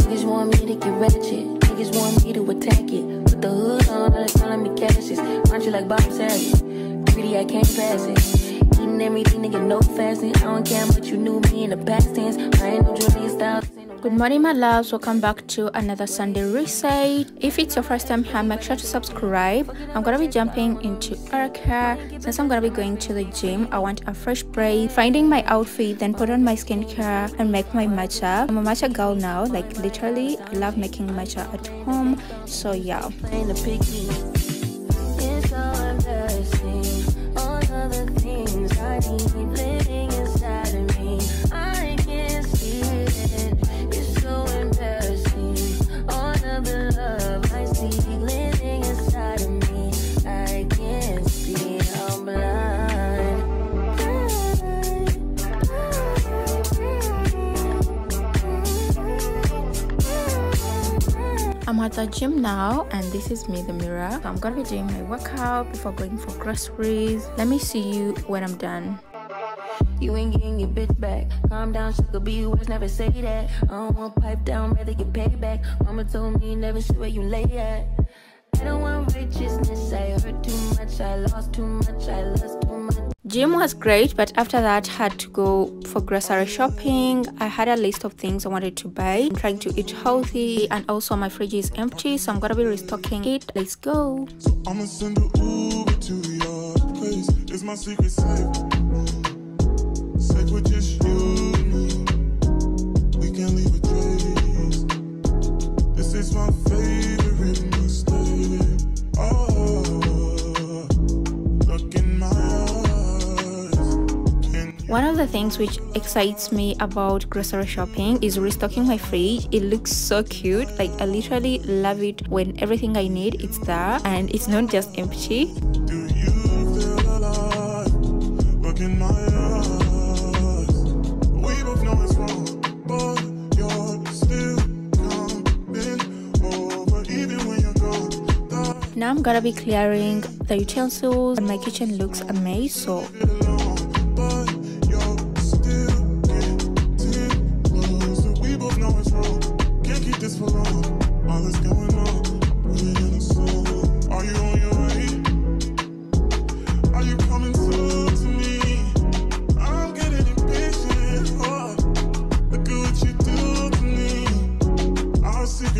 Niggas want me to get ratchet. Niggas want me to attack it. Put the hood on, all they calling me Cassius. Aren't you like Bob Saget? Pretty, I can't pass it. Eating everything, nigga, no fasting. I don't care much you knew me in the past tense. I ain't no Julia Styles. Good morning, my loves. Welcome back to another Sunday reset. If it's your first time here, make sure to subscribe. I'm gonna be jumping into hair care. Since I'm gonna be going to the gym, I want a fresh break, finding my outfit, then put on my skincare and make my matcha. I'm a matcha girl now, like literally I love making matcha at home. So yeah, It's so embarrassing. All of the things I need living inside of me. I can't see it. It's so embarrassing. All of the love I see living inside of me. I can't see it. I'm blind. I'm at the gym now and this is me, the mirror. So I'm gonna be doing my workout before going for groceries. Let me see you when I'm done. You ain't getting your bitch back. Calm down, sugar, be words, never say that. I don't want pipe down, rather get paid back. Mama told me never see where you lay at. I don't want righteousness, I hurt too much, I lost too much, I lost too much. Gym was great, but after that had to go for grocery shopping. I had a list of things I wanted to buy. I'm trying to eat healthy and also my fridge is empty, so I'm gonna be restocking it. Let's go. So I'ma send an Uber to your place. It's my secret safe. Safe with just you and me. We can't leave a trace. This is my favorite mistake. Oh, look in my eyes. One of the things which excites me about grocery shopping is restocking my fridge. It looks so cute. Like I literally love it when everything I need is there and it's not just empty. Do you feel alive? Look in my eyes. We both know it's wrong, but you're still coming over even when you're gone. Now I'm gonna be clearing the utensils and my kitchen looks amazing. So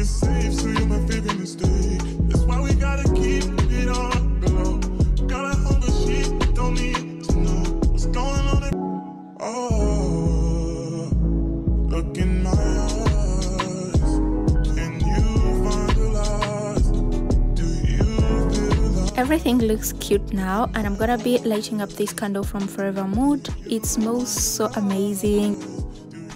safe, so you're my favorite mistake. That's why we gotta keep it on the low. Got a hunger, she don't need to know what's going on. Oh, look in my eyes. Can you find the lies? Do you feel like everything looks cute now, and I'm gonna be lighting up this candle from Forever Mood. It smells so amazing.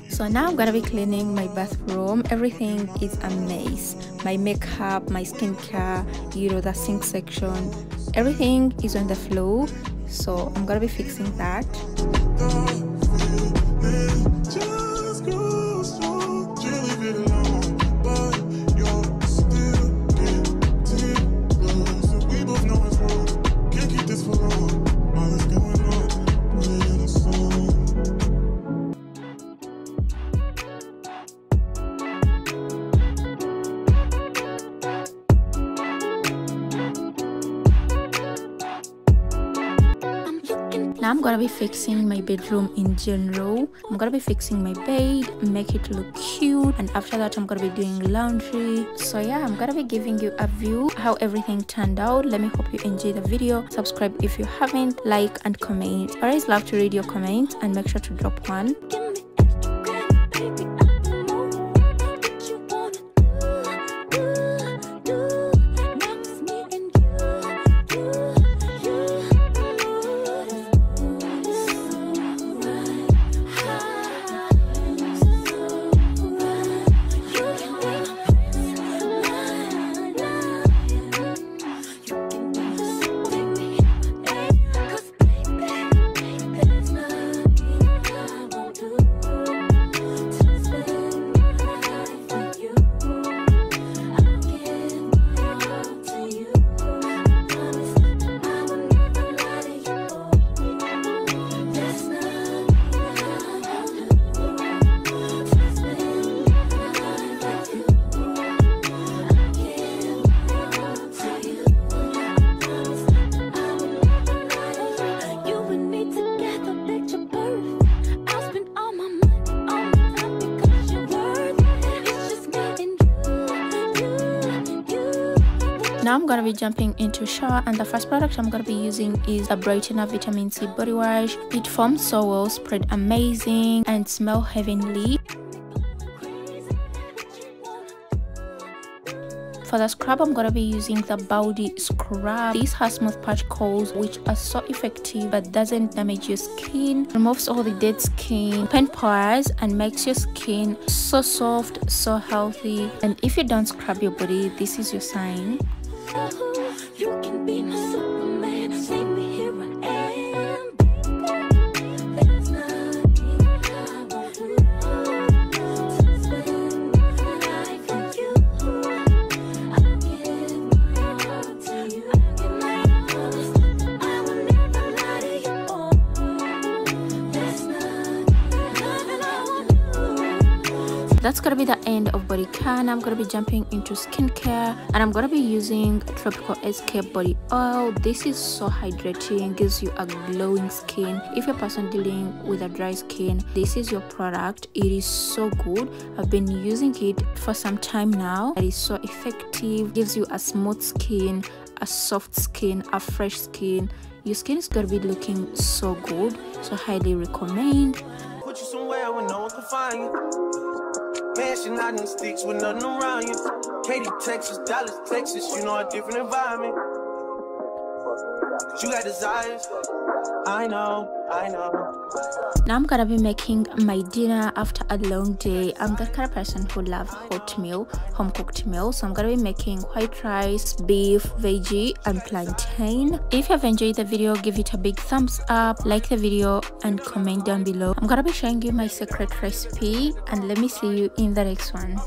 So now I'm gonna be cleaning my bathroom. Everything is a mess. My makeup, my skincare, you know, the sink section, everything is on the floor. So I'm gonna be fixing that. just go strong, just leave it alone. But you're still getting close. So we both know it's wrong. Can't keep this for long. All that's going on, put it in a song. Now I'm gonna be fixing my bedroom in general. I'm gonna be fixing my bed, make it look cute, and after that I'm gonna be doing laundry. So yeah, I'm gonna be giving you a view how everything turned out. Let me hope you enjoy the video. Subscribe if you haven't, like and comment. I always love to read your comments and make sure to drop one. I won't do Now I'm gonna be jumping into shower, and the first product I'm gonna be using is the Brightener Vitamin C Body Wash. It foams so well, spread amazing, and smell heavenly. For the scrub, I'm gonna be using the Body Scrub. This has smooth particles which are so effective but doesn't damage your skin, removes all the dead skin, pain pores, and makes your skin so soft, so healthy. And if you don't scrub your body, this is your sign. You can be my Superman, see me here I am. There's nothing I won't do to spend my life with you. I'll give my all to you. I will never lie to you. Oh, there's nothing I won't do. That's gonna be the end of body care. Now I'm gonna be jumping into skincare, and I'm gonna be using Tropical Escape body oil. This is so hydrating, gives you a glowing skin. If you're a person dealing with a dry skin, this is your product. It is so good. I've been using it for some time now. It is so effective, gives you a smooth skin, a soft skin, a fresh skin. Your skin is gonna be looking so good, so highly recommend. Put you somewhere where no one can find you. Mansion out in the sticks with nothing around you. Katy, Texas, Dallas, Texas, you know a different environment. You got desires, I know. Now I'm gonna be making my dinner after a long day. I'm the kind of person who loves hot meal, home cooked meal, so I'm gonna be making white rice, beef, veggie, and plantain. If you have enjoyed the video, give it a big thumbs up, like the video, and comment down below. I'm gonna be showing you my secret recipe, and let me see you in the next one.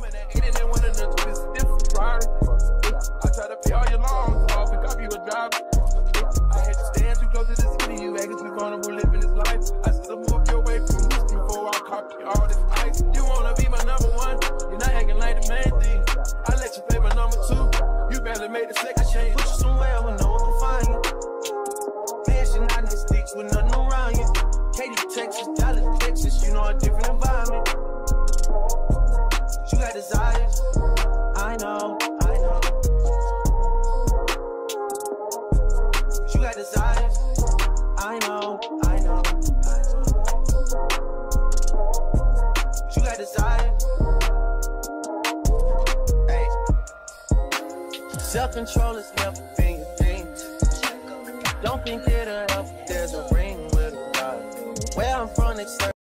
All this ice, you wanna be my number one. You're not acting like the main thing. I let you play my number two. You barely made the second change. Put you somewhere where no one can find you. Mansion out in the sticks with nothing around you. Katy, Texas, Dallas, Texas, you know a different environment. You got desires, I know. You got desires, I know. You got desire. Hey. Self-control has never been your thing. Don't think it'll help if there's a ring with a dog. Where I'm from, they